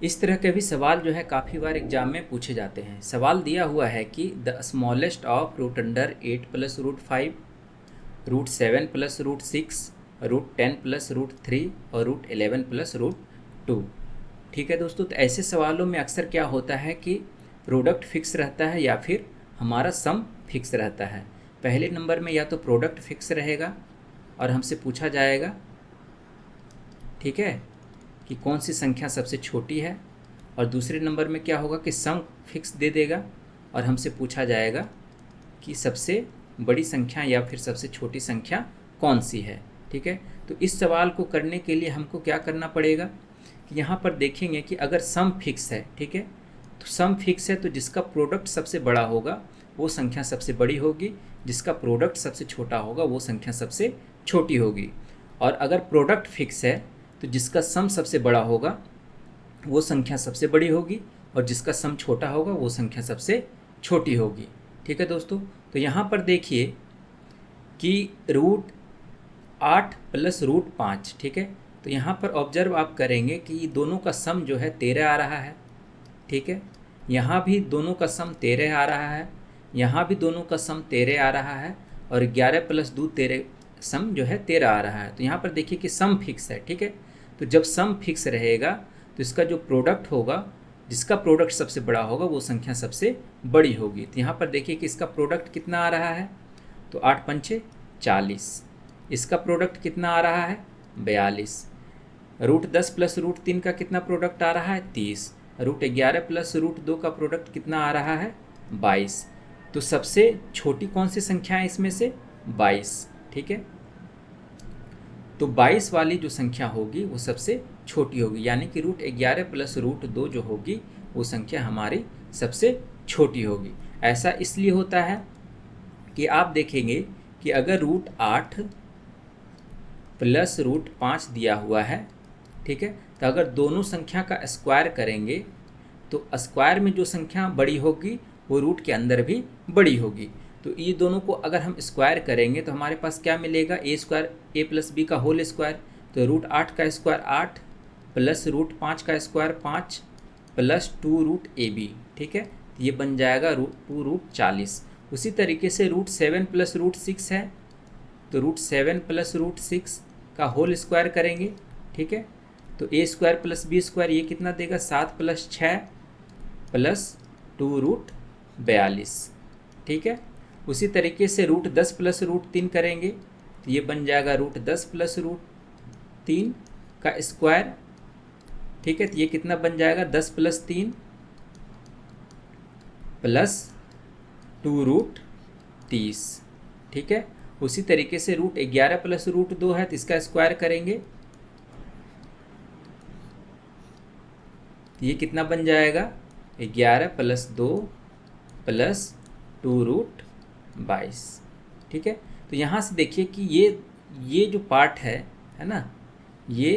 इस तरह के भी सवाल जो है काफ़ी बार एग्जाम में पूछे जाते हैं। सवाल दिया हुआ है कि the smallest of root under 8 plus root 5, root 7 plus root 6, root 10 plus root 3 और रूट 11 प्लस रूट 2। ठीक है दोस्तों, तो ऐसे सवालों में अक्सर क्या होता है कि प्रोडक्ट फिक्स रहता है या फिर हमारा सम फिक्स रहता है। पहले नंबर में या तो प्रोडक्ट फिक्स रहेगा और हमसे पूछा जाएगा, ठीक है, कि कौन सी संख्या सबसे छोटी है, और दूसरे नंबर में क्या होगा कि सम फिक्स दे देगा और हमसे पूछा जाएगा कि सबसे बड़ी संख्या या फिर सबसे छोटी संख्या कौन सी है। ठीक है, तो इस सवाल को करने के लिए हमको क्या करना पड़ेगा कि यहाँ पर देखेंगे कि अगर सम फिक्स है, ठीक है, तो सम फिक्स है तो जिसका प्रोडक्ट सबसे बड़ा होगा वो संख्या सबसे बड़ी होगी, जिसका प्रोडक्ट सबसे छोटा होगा वो संख्या सबसे छोटी होगी। और अगर प्रोडक्ट फिक्स है तो जिसका सम सबसे बड़ा होगा वो संख्या सबसे बड़ी होगी और जिसका सम छोटा होगा वो संख्या सबसे छोटी होगी। ठीक है दोस्तों, तो यहाँ पर देखिए कि रूट 8 प्लस रूट 5, ठीक है, तो यहाँ पर ऑब्जर्व आप करेंगे कि दोनों का सम जो है 13 आ रहा है। ठीक है, यहाँ भी दोनों का सम 13 आ रहा है, यहाँ भी दोनों का सम 13 आ रहा है और 11 प्लस 2 13 सम जो है 13 आ रहा है। तो यहाँ पर देखिए कि सम फिक्स है। ठीक है, तो जब सम फिक्स रहेगा तो इसका जो प्रोडक्ट होगा, जिसका प्रोडक्ट सबसे बड़ा होगा वो संख्या सबसे बड़ी होगी। तो यहाँ पर देखिए कि इसका प्रोडक्ट कितना आ रहा है, तो 8 पंचे 40। इसका प्रोडक्ट कितना आ रहा है, 42। रूट 10 प्लस रूट 3 का कितना प्रोडक्ट आ रहा है, 30। रूट 11 प्लस रूट 2 का प्रोडक्ट कितना आ रहा है, 22। तो सबसे छोटी कौन सी संख्या है इसमें से, 22। ठीक है, तो 22 वाली जो संख्या होगी वो सबसे छोटी होगी, यानी कि रूट 11 प्लस रूट 2 जो होगी वो संख्या हमारी सबसे छोटी होगी। ऐसा इसलिए होता है कि आप देखेंगे कि अगर रूट 8 प्लस रूट 5 दिया हुआ है, ठीक है, तो अगर दोनों संख्या का स्क्वायर करेंगे तो स्क्वायर में जो संख्या बड़ी होगी वो रूट के अंदर भी बड़ी होगी। तो ये दोनों को अगर हम स्क्वायर करेंगे तो हमारे पास क्या मिलेगा, A square A plus B का होल स्क्वायर। तो रूट 8 का स्क्वायर 8 प्लस रूट 5 का square 5 plus 2 root A B. ठीक है, तो ये बन जाएगा रूट 2 रूट 40। उसी तरीके से रूट 7 प्लस रूट 6 है, तो रूट 7 प्लस रूट 6 का होल स्क्वायर करेंगे। ठीक है, तो ए स्क्वायर प्लस बी स्क्वायर ये कितना देगा, 7 प्लस 6 प्लस 2 रूट 42। ठीक है, उसी तरीके से रूट 10 प्लस रूट 3 करेंगे तो ये बन जाएगा रूट 10 प्लस रूट 3 का स्क्वायर। ठीक है, तो ये कितना बन जाएगा, 10 प्लस 3 प्लस 2 रूट 30। ठीक है, उसी तरीके से रूट 11 प्लस रूट 2 है तो इसका स्क्वायर करेंगे तो ये कितना बन जाएगा, 11 प्लस 2 प्लस 2 रूट 22। ठीक है, तो यहाँ से देखिए कि ये जो पार्ट है ना, ये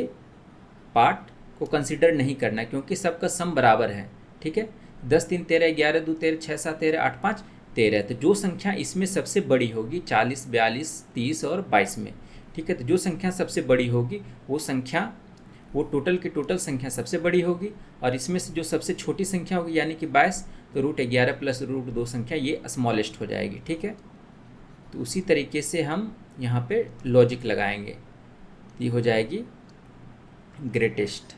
पार्ट को कंसिडर नहीं करना क्योंकि सबका सम बराबर है। ठीक है, 10 3 13, 11 2 13, 6 7 13, 8 5 13। तो जो संख्या इसमें सबसे बड़ी होगी 40 42 30 और 22 में, ठीक है, तो जो संख्या सबसे बड़ी होगी वो संख्या वो टोटल की टोटल संख्या सबसे बड़ी होगी और इसमें से जो सबसे छोटी संख्या होगी यानी कि 22, तो रूट 11 प्लस रूट 2 संख्या ये स्मॉलेस्ट हो जाएगी। ठीक है, तो उसी तरीके से हम यहाँ पे लॉजिक लगाएंगे, ये हो जाएगी ग्रेटेस्ट।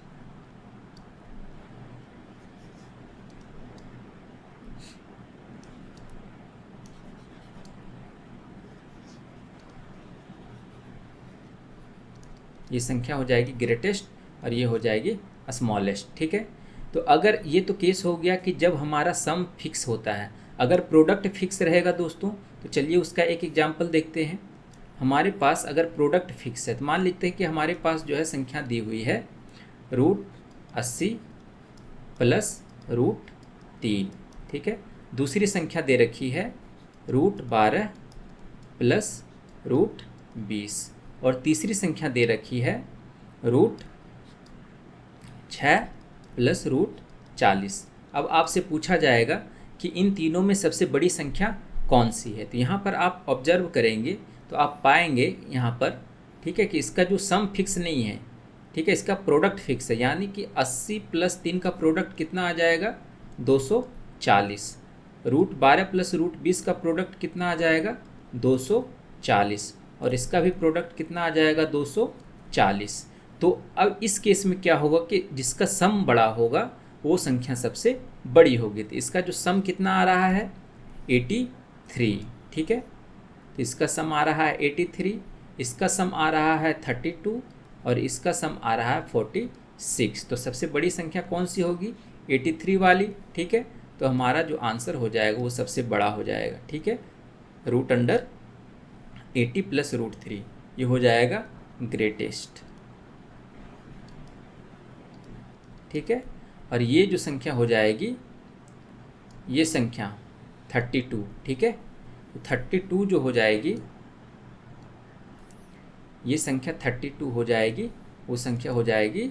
ये संख्या हो जाएगी ग्रेटेस्ट और ये हो जाएगी स्मॉलेस्ट। ठीक है, तो अगर ये तो केस हो गया कि जब हमारा सम फिक्स होता है। अगर प्रोडक्ट फिक्स रहेगा दोस्तों तो चलिए उसका एक एग्जांपल देखते हैं। हमारे पास अगर प्रोडक्ट फिक्स है तो मान लेते हैं कि हमारे पास जो है संख्या दी हुई है रूट 80 प्लस रूट 3। ठीक है, दूसरी संख्या दे रखी है रूट 12 प्लस रूट 20 और तीसरी संख्या दे रखी है रूट 6 प्लस रूट 40। अब आपसे पूछा जाएगा कि इन तीनों में सबसे बड़ी संख्या कौन सी है। तो यहाँ पर आप ऑब्जर्व करेंगे तो आप पाएंगे यहाँ पर, ठीक है, कि इसका जो सम फिक्स नहीं है, ठीक है, इसका प्रोडक्ट फिक्स है, यानी कि 80 प्लस 3 का प्रोडक्ट कितना आ जाएगा 240। रूट 12 प्लस रूट 20 का प्रोडक्ट कितना आ जाएगा 240, और इसका भी प्रोडक्ट कितना आ जाएगा 240। तो अब इस केस में क्या होगा कि जिसका सम बड़ा होगा वो संख्या सबसे बड़ी होगी। तो इसका जो सम कितना आ रहा है 83, ठीक है, तो इसका सम आ रहा है 83, इसका सम आ रहा है 32 और इसका सम आ रहा है 46। तो सबसे बड़ी संख्या कौन सी होगी 83 वाली, ठीक है। तो हमारा जो आंसर हो जाएगा वो सबसे बड़ा हो जाएगा, ठीक है, रूट अंडर 80 प्लस रूट 3 ये हो जाएगा ग्रेटेस्ट, ठीक है। और ये जो संख्या हो जाएगी ये संख्या 32, ठीक है, तो 32 जो हो जाएगी ये संख्या 32 हो जाएगी, वो संख्या हो जाएगी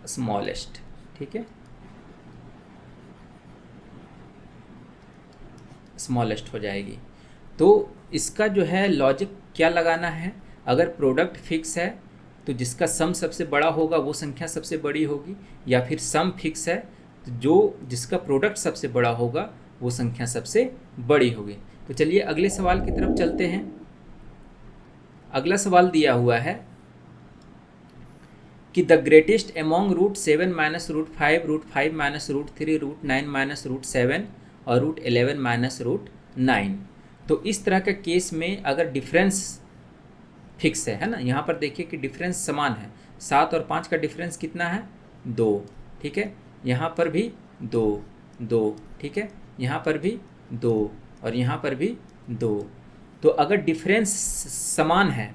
स्मॉलेस्ट, ठीक है, स्मॉलेस्ट हो जाएगी। तो इसका जो है लॉजिक क्या लगाना है, अगर प्रोडक्ट फिक्स है तो जिसका सम सबसे बड़ा होगा वो संख्या सबसे बड़ी होगी, या फिर सम फिक्स है तो जो जिसका प्रोडक्ट सबसे बड़ा होगा वो संख्या सबसे बड़ी होगी। तो चलिए अगले सवाल की तरफ चलते हैं। अगला सवाल दिया हुआ है कि the greatest among root 7 minus root 5, root 5 minus root 3, root 9 minus root 7 और रूट 11 माइनस रूट 9। तो इस तरह के केस में अगर डिफरेंस फिक्स है ना, यहाँ पर देखिए कि डिफरेंस समान है, 7 और 5 का डिफरेंस कितना है 2, ठीक है, यहाँ पर भी 2 2, ठीक है, यहाँ पर भी 2 और यहाँ पर भी 2। तो अगर डिफरेंस समान है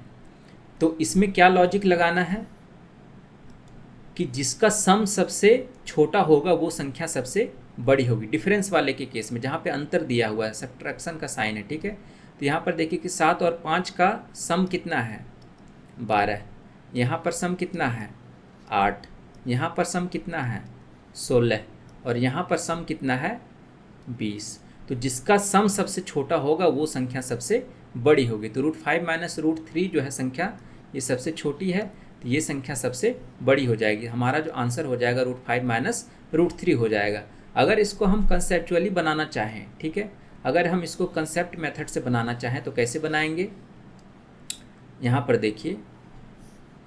तो इसमें क्या लॉजिक लगाना है कि जिसका सम सबसे छोटा होगा वो संख्या सबसे बड़ी होगी, डिफरेंस वाले के केस में जहाँ पे अंतर दिया हुआ है, सब्ट्रैक्शन का साइन है, ठीक है। तो यहाँ पर देखिए कि 7 और 5 का सम कितना है 12, यहाँ पर सम कितना है 8, यहाँ पर सम कितना है 16 और यहाँ पर सम कितना है 20। तो जिसका सम सबसे छोटा होगा वो संख्या सबसे बड़ी होगी। तो रूट 5 माइनस रूट 3 जो है संख्या ये सबसे छोटी है, तो ये संख्या सबसे बड़ी हो जाएगी। हमारा जो आंसर हो जाएगा रूट 5 माइनस रूट 3 हो जाएगा। अगर इसको हम कंसेप्चुअली बनाना चाहें, ठीक है, अगर हम इसको कंसेप्ट मेथड से बनाना चाहें तो कैसे बनाएंगे, यहाँ पर देखिए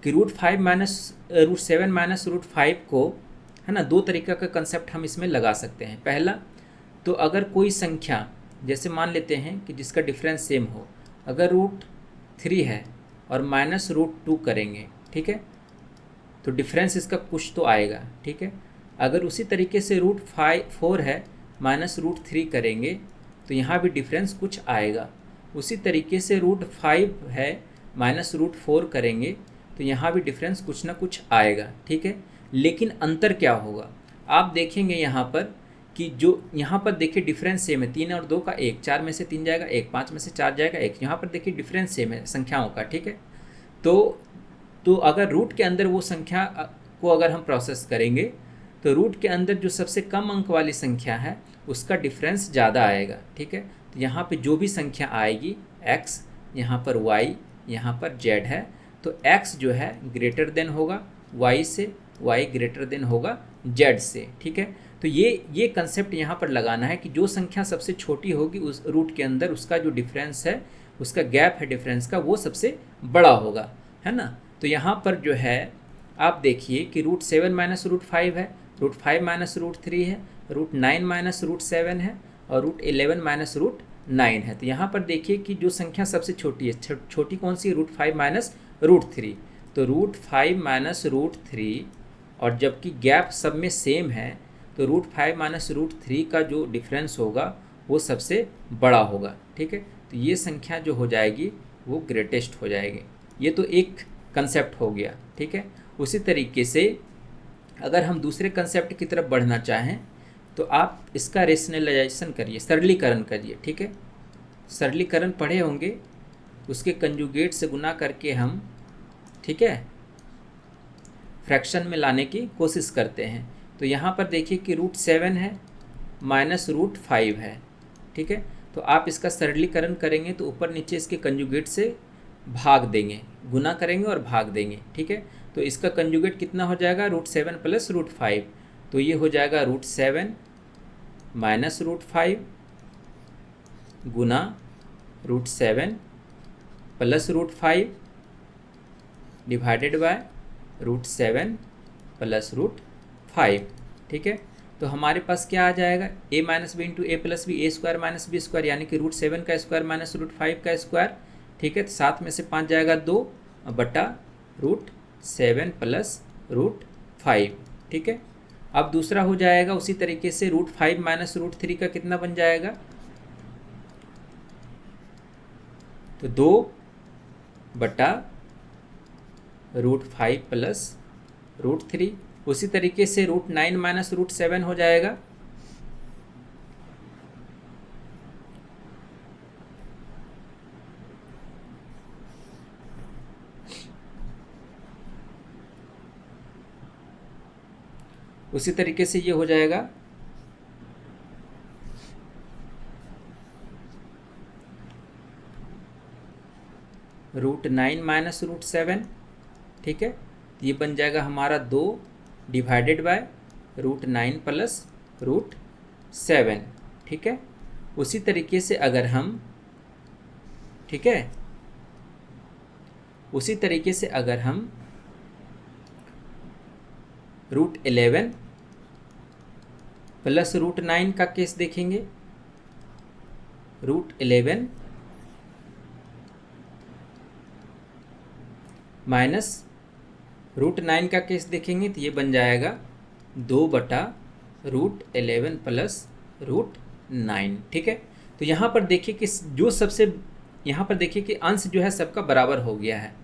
कि रूट 7 माइनस रूट 5 को है ना, दो तरीका का कंसेप्ट हम इसमें लगा सकते हैं। पहला तो अगर कोई संख्या जैसे मान लेते हैं कि जिसका डिफरेंस सेम हो, अगर रूट 3 है और माइनस रूट 2 करेंगे, ठीक है, तो डिफरेंस इसका कुछ तो आएगा, ठीक है। अगर उसी तरीके से रूट 4 है माइनस रूट 3 करेंगे तो यहाँ भी डिफरेंस कुछ आएगा। उसी तरीके से रूट 5 है माइनस रूट 4 करेंगे तो यहाँ भी डिफरेंस कुछ ना कुछ आएगा, ठीक है। लेकिन अंतर क्या होगा, आप देखेंगे यहाँ पर कि जो यहाँ पर देखिए डिफरेंस सेम है, 3 और 2 का 1, 4 में से 3 जाएगा 1, 5 में से 4 जाएगा 1, यहाँ पर देखिए डिफरेंस सेम है संख्याओं का, ठीक है। तो अगर रूट के अंदर वो संख्या को अगर हम प्रोसेस करेंगे तो रूट के अंदर जो सबसे कम अंक वाली संख्या है उसका डिफरेंस ज़्यादा आएगा, ठीक है। तो यहाँ पे जो भी संख्या आएगी x, यहाँ पर y, यहाँ पर z है, तो x जो है ग्रेटर देन होगा y से, y ग्रेटर देन होगा z से, ठीक है। तो ये कंसेप्ट यहाँ पर लगाना है कि जो संख्या सबसे छोटी होगी उस रूट के अंदर उसका जो डिफरेंस है, उसका गैप है डिफरेंस का, वो सबसे बड़ा होगा, है ना। तो यहाँ पर जो है आप देखिए कि रूट 7 माइनस रूट 5 है, रूट 5 माइनस रूट 3 है, रूट 9 माइनस रूट 7 है और रूट 11 माइनस रूट 9 है। तो यहाँ पर देखिए कि जो संख्या सबसे छोटी है, छोटी कौन सी है, रूट 5 माइनस रूट 3। तो रूट 5 माइनस रूट 3 और जबकि गैप सब में सेम है तो रूट 5 माइनस रूट 3 का जो डिफरेंस होगा वो सबसे बड़ा होगा, ठीक है। तो ये संख्या जो हो जाएगी वो ग्रेटेस्ट हो जाएगी। ये तो एक कंसेप्ट हो गया, ठीक है। उसी तरीके से अगर हम दूसरे कंसेप्ट की तरफ बढ़ना चाहें तो आप इसका रेशनलाइजेशन करिए, सरलीकरण करिए, ठीक है। सरलीकरण पढ़े होंगे, उसके कंजुगेट से गुना करके हम, ठीक है, फ्रैक्शन में लाने की कोशिश करते हैं। तो यहाँ पर देखिए कि रूट 7 है माइनस रूट 5 है, ठीक है। तो आप इसका सरलीकरण करेंगे तो ऊपर नीचे इसके कंजुगेट से भाग देंगे, गुना करेंगे और भाग देंगे, ठीक है। तो इसका कंजुगेट कितना हो जाएगा, √7 प्लस √5। तो ये हो जाएगा √7 minus √5 Guna √7 plus √5 divided by √7 plus √5। ठीक है, तो हमारे पास क्या आ जाएगा, a minus B into A plus B, A square minus B square, यानी कि √7 का स्क्वायर माइनस √5 का स्क्वायर। ठीक है, तो 7 में से 5 जाएगा 2 बटा √7 प्लस √5। ठीक है, अब दूसरा हो जाएगा उसी तरीके से √5 माइनस √3 का कितना बन जाएगा, तो 2 बटा √5 प्लस √3। उसी तरीके से √9 माइनस √7 हो जाएगा, उसी तरीके से ये हो जाएगा √9 माइनस √7। ठीक है, ये बन जाएगा हमारा 2 डिवाइडेड बाय √9 प्लस √7। ठीक है, उसी तरीके से अगर हम, ठीक है, उसी तरीके से अगर हम √11 प्लस √9 का केस देखेंगे, √11 माइनस √9 का केस देखेंगे तो ये बन जाएगा 2 बटा √11 प्लस √9। ठीक है, तो यहाँ पर देखिए कि जो सबसे, यहाँ पर देखिए कि अंश जो है सबका बराबर हो गया है।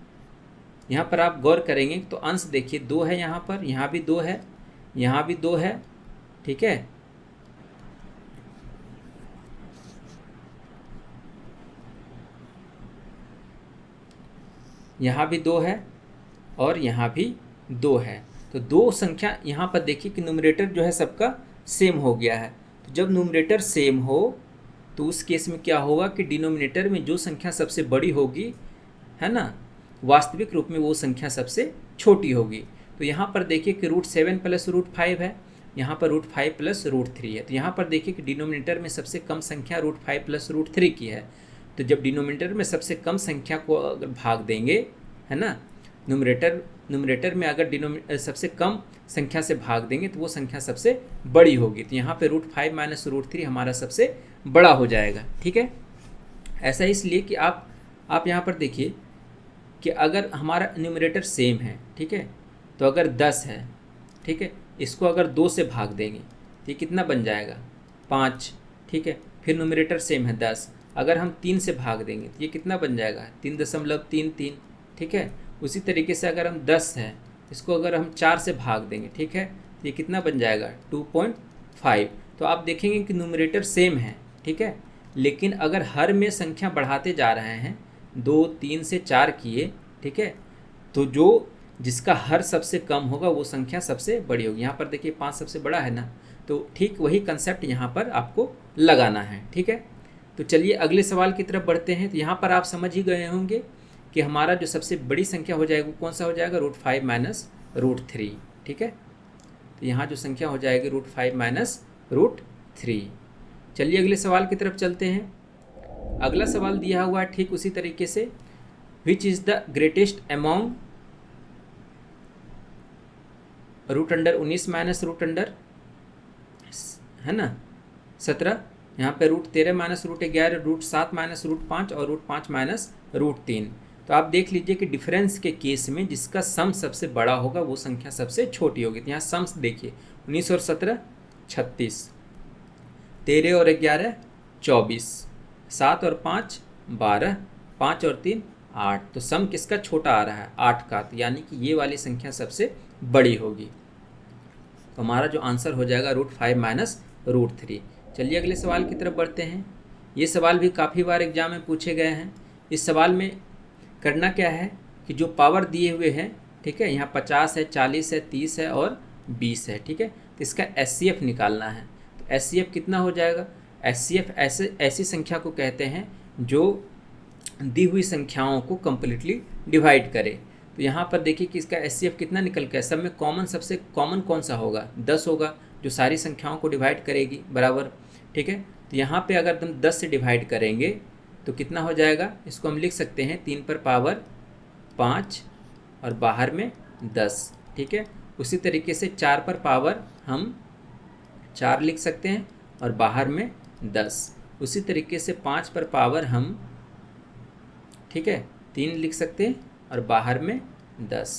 यहाँ पर आप गौर करेंगे तो अंश देखिए 2 है, यहाँ पर, यहाँ भी 2 है, यहाँ भी 2 है। ठीक है, यहाँ भी 2 है और यहाँ भी 2 है। तो 2 संख्या यहाँ पर देखिए कि न्यूमरेटर जो है सबका सेम हो गया है। तो जब न्यूमरेटर सेम हो तो उस केस में क्या होगा कि डिनोमिनेटर में जो संख्या सबसे बड़ी होगी, है ना, वास्तविक रूप में वो संख्या सबसे छोटी होगी। तो यहाँ पर देखिए कि √7 प्लस √5 है, यहाँ पर √5 प्लस √3 है। तो यहाँ पर देखिए कि डिनोमिनेटर में सबसे कम संख्या √5 प्लस √3 की है। तो जब डिनोमिनेटर में सबसे कम संख्या को अगर भाग देंगे, है ना, न्यूमरेटर में अगर सबसे कम संख्या से भाग देंगे तो वो संख्या सबसे बड़ी होगी। तो यहाँ पे √5 माइनस √3 हमारा सबसे बड़ा हो जाएगा। ठीक है, ऐसा इसलिए कि आप यहाँ पर देखिए कि अगर हमारा न्यूमरेटर सेम है, ठीक है, तो अगर 10 है, ठीक है, इसको अगर 2 से भाग देंगे तो ये कितना बन जाएगा, 5। ठीक है, फिर न्यूमरेटर सेम है 10, अगर हम 3 से भाग देंगे तो ये कितना बन जाएगा, 3.33। ठीक है, उसी तरीके से अगर हम 10 है, इसको अगर हम 4 से भाग देंगे, ठीक है, तो ये कितना बन जाएगा, 2.5। तो आप देखेंगे कि न्यूमरेटर सेम है, ठीक है, लेकिन अगर हर में संख्या बढ़ाते जा रहे हैं, 2, 3 से 4 किए, ठीक है, तो जो जिसका हर सबसे कम होगा वो संख्या सबसे बड़ी होगी। यहाँ पर देखिए 5 सबसे बड़ा है ना, तो ठीक वही कंसेप्ट यहाँ पर आपको लगाना है। ठीक है, तो चलिए अगले सवाल की तरफ बढ़ते हैं। तो यहाँ पर आप समझ ही गए होंगे कि हमारा जो सबसे बड़ी संख्या हो जाएगी वो कौन सा हो जाएगा, √5 माइनस √3। ठीक है, तो यहाँ जो संख्या हो जाएगी √5 माइनस √3। चलिए अगले सवाल की तरफ चलते हैं। अगला सवाल दिया हुआ है ठीक उसी तरीके से, which is the greatest among √19 minus √, है ना, 17, यहाँ पे √13 माइनस √11, √7 माइनस √5 और √5 माइनस √3। तो आप देख लीजिए कि डिफरेंस के केस में जिसका सम सबसे बड़ा होगा वो संख्या सबसे छोटी होगी। तो यहाँ सम्स देखिए, 19 और 17 36, 13 और 11 24, 7 और 5 12, 5 और 3 8। तो सम किसका छोटा आ रहा है, 8 का, तो यानी कि ये वाली संख्या सबसे बड़ी होगी। तो हमारा जो आंसर हो जाएगा √5 माइनस √3। चलिए अगले सवाल की तरफ बढ़ते हैं। ये सवाल भी काफ़ी बार एग्जाम में पूछे गए हैं। इस सवाल में करना क्या है कि जो पावर दिए हुए हैं, ठीक है, यहाँ 50 है, 40 है, 30 है और 20 है, ठीक है, तो इसका HCF निकालना है। तो HCF कितना हो जाएगा, HCF ऐसी संख्या को कहते हैं जो दी हुई संख्याओं को कम्प्लीटली डिवाइड करे। तो यहाँ पर देखिए कि इसका HCF कितना निकल के, सब में कॉमन, सबसे कॉमन कौन सा होगा, 10 होगा, जो सारी संख्याओं को डिवाइड करेगी बराबर। ठीक है, तो यहाँ पे अगर तुम 10 से डिवाइड करेंगे तो कितना हो जाएगा, इसको हम लिख सकते हैं 3 पर पावर 5 और बाहर में 10। ठीक है, उसी तरीके से 4 पर पावर हम 4 लिख सकते हैं और बाहर में 10। उसी तरीके से 5 पर पावर हम, ठीक है, 3 लिख सकते हैं और बाहर में 10।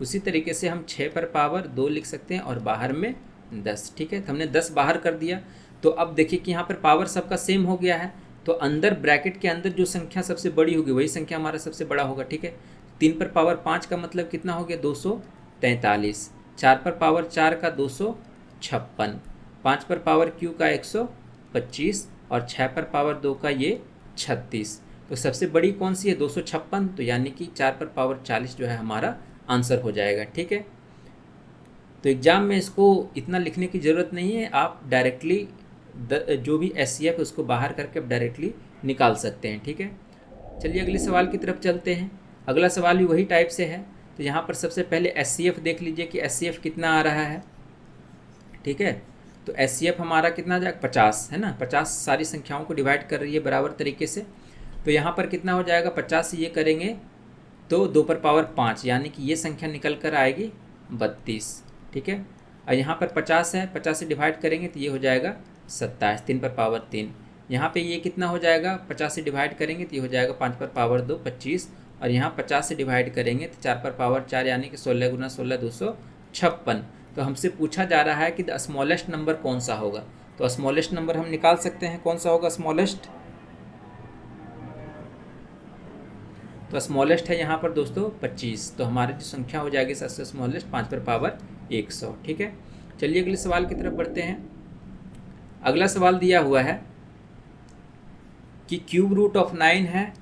उसी तरीके से हम 6 पर पावर 2 लिख सकते हैं और बाहर में 10। ठीक है, तो हमने 10 बाहर कर दिया। तो अब देखिए कि यहाँ पर पावर सबका सेम हो गया है, तो अंदर ब्रैकेट के अंदर जो संख्या सबसे बड़ी होगी वही संख्या हमारा सबसे बड़ा होगा। ठीक है, 3 पर पावर 5 का मतलब कितना हो गया, 243। 4 पर पावर 4 का 256, 5 पर पावर क्यू का 125 और 6 पर पावर 2 का ये 36। तो सबसे बड़ी कौन सी है, 256, तो यानी कि 4 पर पावर 40 जो है हमारा आंसर हो जाएगा। ठीक है, तो एग्ज़ाम में इसको इतना लिखने की ज़रूरत नहीं है, आप डायरेक्टली जो भी HCF है उसको बाहर करके आप डायरेक्टली निकाल सकते हैं। ठीक है, चलिए अगले सवाल की तरफ चलते हैं। अगला सवाल भी वही टाइप से है। तो यहाँ पर सबसे पहले HCF देख लीजिए कि HCF कितना आ रहा है। ठीक है, तो HCF हमारा कितना आ जाएगा, 50 है ना, 50 सारी संख्याओं को डिवाइड कर रही है बराबर तरीके से। तो यहाँ पर कितना हो जाएगा, 50 से ये करेंगे तो 2 पर पावर 5, यानी कि ये संख्या निकल कर आएगी 32। ठीक है, और यहाँ पर 50 है, 50 से डिवाइड करेंगे तो ये हो जाएगा 27, 3 पर पावर 3। यहाँ पे ये कितना हो जाएगा, 50 से डिवाइड करेंगे तो ये हो जाएगा 5 पर पावर 2, 25। और यहाँ 50 से डिवाइड करेंगे तो 4 पर पावर 4, यानी कि 16 गुना 16 256। तो हमसे पूछा जा रहा है कि द स्मॉलेस्ट नंबर कौन सा होगा। तो स्मॉलेस्ट नंबर हम निकाल सकते हैं, कौन सा होगा स्मॉलेस्ट। तो स्मॉलेस्ट है यहाँ पर दोस्तों 25, तो हमारी जो संख्या हो जाएगी सबसे स्मॉलेस्ट 5 पर पावर 100। ठीक है, चलिए अगले सवाल की तरफ बढ़ते हैं। अगला सवाल दिया हुआ है कि क्यूब रूट ऑफ 9 है,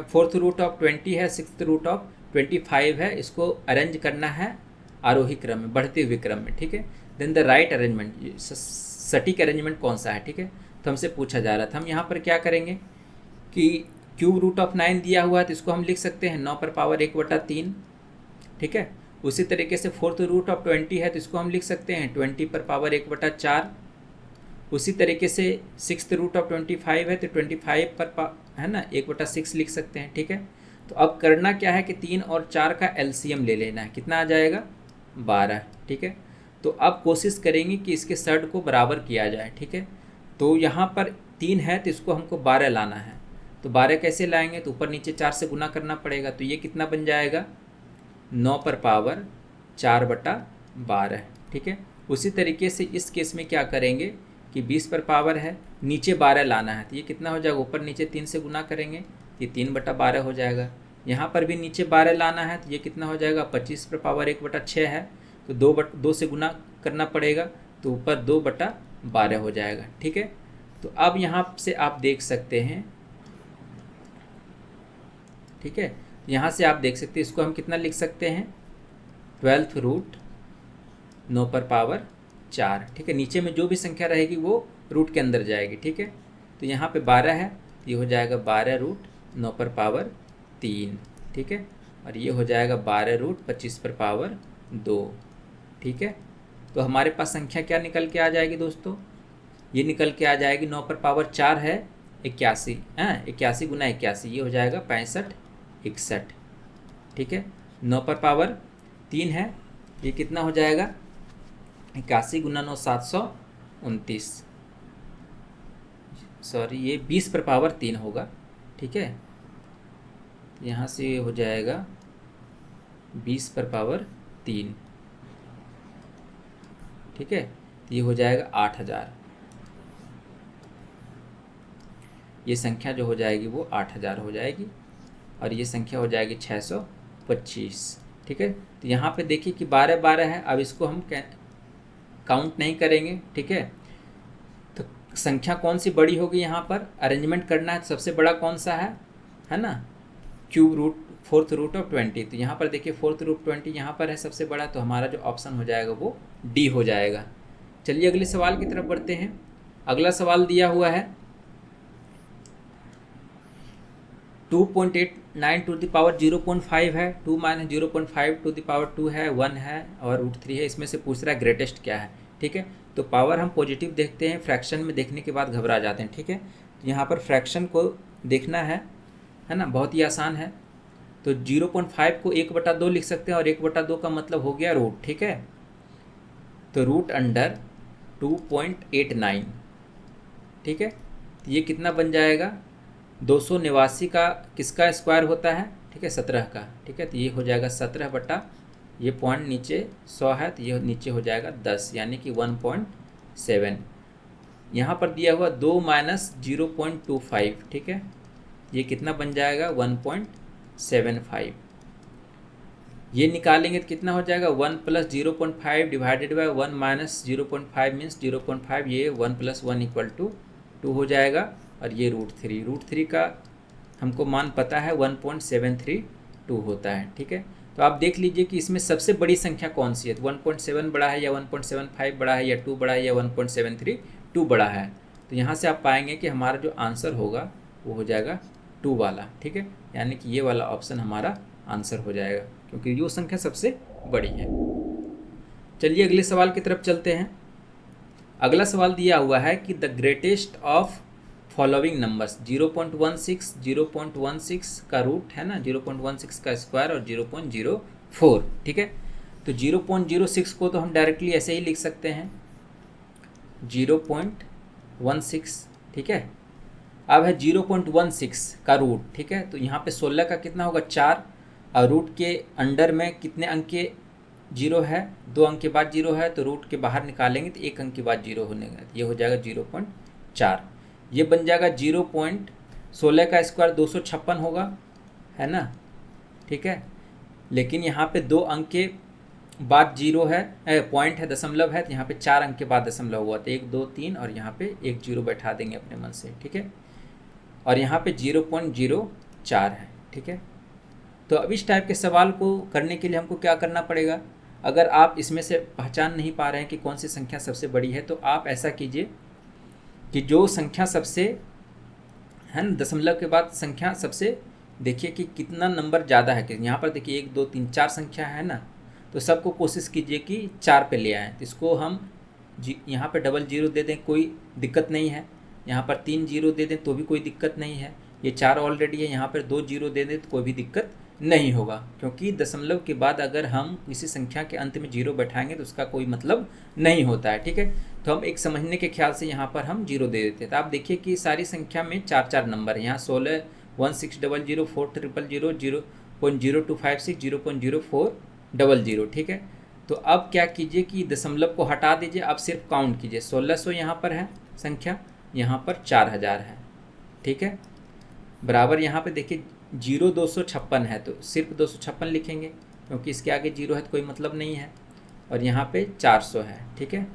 फोर्थ रूट ऑफ 20 है, सिक्स्थ रूट ऑफ 25 है, इसको अरेंज करना है आरोही क्रम में, बढ़ते हुए क्रम में। ठीक है, देन द राइट अरेंजमेंट, सटीक अरेंजमेंट कौन सा है। ठीक है, तो हमसे पूछा जा रहा था, हम यहाँ पर क्या करेंगे कि क्यूब रूट ऑफ 9 दिया हुआ है तो इसको हम लिख सकते हैं 9 पर पावर 1/3। ठीक है, उसी तरीके से फोर्थ रूट ऑफ 20 है तो इसको हम लिख सकते हैं 20 पर पावर 1/4। उसी तरीके से सिक्स्थ रूट ऑफ 25 है तो 25 पर है ना 1/6 लिख सकते हैं। ठीक है, तो अब करना क्या है कि 3 और 4 का LCM ले लेना है, कितना आ जाएगा 12। ठीक है, तो अब कोशिश करेंगे कि इसके सर्ड को बराबर किया जाए। ठीक है, तो यहाँ पर 3 है तो इसको हमको 12 लाना है। तो 12 कैसे लाएंगे, तो ऊपर नीचे 4 से गुना करना पड़ेगा, तो ये कितना बन जाएगा 9 पर पावर 4/12। ठीक है, उसी तरीके से इस केस में क्या करेंगे कि 20 पर पावर है, नीचे 12 लाना है, तो ये कितना हो जाएगा, ऊपर नीचे 3 से गुना करेंगे, ये 3/12 हो जाएगा। यहाँ पर भी नीचे 12 लाना है तो ये कितना हो जाएगा, 25 पर पावर 1/6 है, तो 2 से गुना करना पड़ेगा, तो ऊपर 2/12 हो जाएगा। ठीक है, तो अब यहाँ से आप देख सकते हैं, ठीक है, यहाँ से आप देख सकते हैं इसको हम कितना लिख सकते हैं 12th रूट 9 पर पावर 4। ठीक है, नीचे में जो भी संख्या रहेगी वो रूट के अंदर जाएगी। ठीक है, तो यहाँ पे 12 है तो ये हो जाएगा 12 रूट 9 पर पावर 3। ठीक है, और ये हो जाएगा 12 रूट 25 पर पावर 2। ठीक है, तो हमारे पास संख्या क्या निकल के आ जाएगी दोस्तों, ये निकल के आ जाएगी 9 पर पावर 4 है 81, 81 गुना 81, ये हो जाएगा 65 61। ठीक है, 9 पर पावर 3 है, ये कितना हो जाएगा 81 गुना 9 729, सॉरी ये 20 पर पावर 3 होगा। ठीक है, यहाँ से हो जाएगा 20 पर पावर 3। ठीक है, ये हो जाएगा 8000, ये संख्या जो हो जाएगी वो 8000 हो जाएगी, और ये संख्या हो जाएगी 625। ठीक है, तो यहाँ पे देखिए कि 12 है, अब इसको हम काउंट नहीं करेंगे। ठीक है, तो संख्या कौन सी बड़ी होगी, यहाँ पर अरेंजमेंट करना है, तो सबसे बड़ा कौन सा है ना, cube root fourth root of 20। तो यहाँ पर देखिए फोर्थ रूट 20 यहाँ पर है सबसे बड़ा, तो हमारा जो ऑप्शन हो जाएगा वो डी हो जाएगा। चलिए अगले सवाल की तरफ बढ़ते हैं। अगला सवाल दिया हुआ है 2.89 टू द पावर 0.5 है, 2 माइनस 0.5 टू द पावर 2 है, 1 है और √3 है। इसमें से पूछ रहा है ग्रेटेस्ट क्या है, ठीक है। तो पावर हम पॉजिटिव देखते हैं, फ्रैक्शन में देखने के बाद घबरा जाते हैं, ठीक है। तो यहाँ पर फ्रैक्शन को देखना है ना, बहुत ही आसान है। तो 0.5 को 1/2 लिख सकते हैं और 1/2 का मतलब हो गया रूट, ठीक है। तो √2.89, ठीक है। तो ये कितना बन जाएगा, 289 का किसका स्क्वायर होता है, ठीक है, 17 का, ठीक है। तो ये हो जाएगा 17 बटा, ये पॉइंट नीचे 100 है तो ये नीचे हो जाएगा 10, यानी कि 1.7। यहाँ पर दिया हुआ 2 माइनस 0.25, ठीक है, ये कितना बन जाएगा 1.75। ये निकालेंगे तो कितना हो जाएगा 1 + 0.5 डिवाइडेड बाय 1 माइनस 0.5 मीन्स 0.5, ये 1 + 1 = 2 हो जाएगा। और ये √3 का हमको मान पता है 1.732 होता है, ठीक है। तो आप देख लीजिए कि इसमें सबसे बड़ी संख्या कौन सी है, तो 1.7 बड़ा है या 1.75 बड़ा है या 2 बड़ा है या 1.732 बड़ा है। तो यहाँ से आप पाएंगे कि हमारा जो आंसर होगा वो हो जाएगा 2 वाला, ठीक है, यानी कि ये वाला ऑप्शन हमारा आंसर हो जाएगा क्योंकि ये संख्या सबसे बड़ी है। चलिए अगले सवाल की तरफ चलते हैं। अगला सवाल दिया हुआ है कि the greatest of following numbers 0.16, 0.16 का रूट है ना, 0.16 का स्क्वायर और 0.04, ठीक है। तो 0.06 को तो हम डायरेक्टली ऐसे ही लिख सकते हैं 0.16, ठीक है। अब है 0.16 का रूट, ठीक है। तो यहाँ पे 16 का कितना होगा 4, और रूट के अंडर में कितने अंक के 0 है, 2 अंक के बाद 0 है, तो रूट के बाहर निकालेंगे तो 1 अंक के बाद 0 होने का, ये हो जाएगा 0.4। ये बन जाएगा 0.16 का स्क्वायर 256 होगा, है ना, ठीक है। लेकिन यहाँ पे 2 अंक के बाद 0 है, पॉइंट है, दशमलव है, तो यहाँ पे 4 अंक के बाद दशमलव हुआ, तो 1 2 3 और यहाँ पे 1 0 बैठा देंगे अपने मन से, ठीक है। और यहाँ पे 0.04 है, ठीक है। तो अब इस टाइप के सवाल को करने के लिए हमको क्या करना पड़ेगा, अगर आप इसमें से पहचान नहीं पा रहे हैं कि कौन सी संख्या सबसे बड़ी है, तो आप ऐसा कीजिए कि जो संख्या सबसे है ना, दशमलव के बाद संख्या सबसे, देखिए कि कितना नंबर ज़्यादा है। कि यहाँ पर देखिए 1 2 3 4 संख्या है ना, तो सबको कोशिश कीजिए कि 4 पे ले आएँ। तो इसको हम यहाँ पे डबल 0 दे दें, कोई दिक्कत नहीं है। यहाँ पर 3 0 दे दें तो भी कोई दिक्कत नहीं है। ये 4 ऑलरेडी है, यहाँ पर 2 0 दे दें तो कोई भी दिक्कत नहीं होगा, क्योंकि दशमलव के बाद अगर हम किसी संख्या के अंत में 0 बैठाएंगे तो उसका कोई मतलब नहीं होता है, ठीक है। तो हम एक समझने के ख्याल से यहाँ पर हम 0 दे देते हैं। तो आप देखिए कि सारी संख्या में 4 नंबर है, यहाँ 16 1600 4000 0.0256 0.0400, ठीक है। तो अब क्या कीजिए कि दशमलव को हटा दीजिए, अब सिर्फ काउंट कीजिए। 1600 यहाँ पर है संख्या, यहाँ पर 4000 है, ठीक है, बराबर। यहाँ पे देखिए 256 है तो सिर्फ 256 लिखेंगे, क्योंकि इसके आगे 0 है तो कोई मतलब नहीं है। और यहाँ पे 400 है, ठीक है।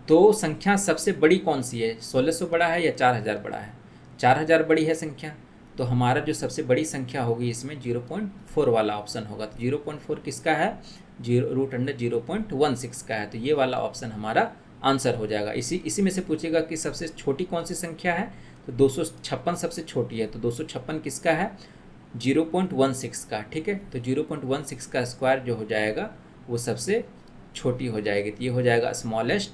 तो संख्या सबसे बड़ी कौन सी है, 1600 बड़ा है या 4000 बड़ा है? 4000 बड़ी है संख्या, तो हमारा जो सबसे बड़ी संख्या होगी इसमें 0.4 वाला ऑप्शन होगा। तो 0.4 किसका है, √0.16 का है, तो ये वाला ऑप्शन हमारा आंसर हो जाएगा। इसी में से पूछेगा कि सबसे छोटी कौन सी संख्या है, तो 256 सबसे छोटी है, तो 256 किसका है, 0.16 का, ठीक है। तो 0.16 का स्क्वायर जो हो जाएगा वो सबसे छोटी हो जाएगी, तो ये हो जाएगा स्मॉलेस्ट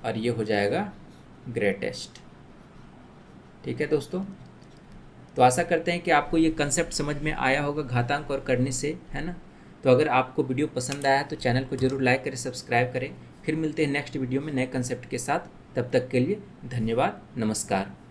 और ये हो जाएगा ग्रेटेस्ट, ठीक है दोस्तों। तो आशा करते हैं कि आपको ये कंसेप्ट समझ में आया होगा घातांक और करने से, है ना। तो अगर आपको वीडियो पसंद आया तो चैनल को जरूर लाइक करें, सब्सक्राइब करें। फिर मिलते हैं नेक्स्ट वीडियो में नए कंसेप्ट के साथ, तब तक के लिए धन्यवाद, नमस्कार।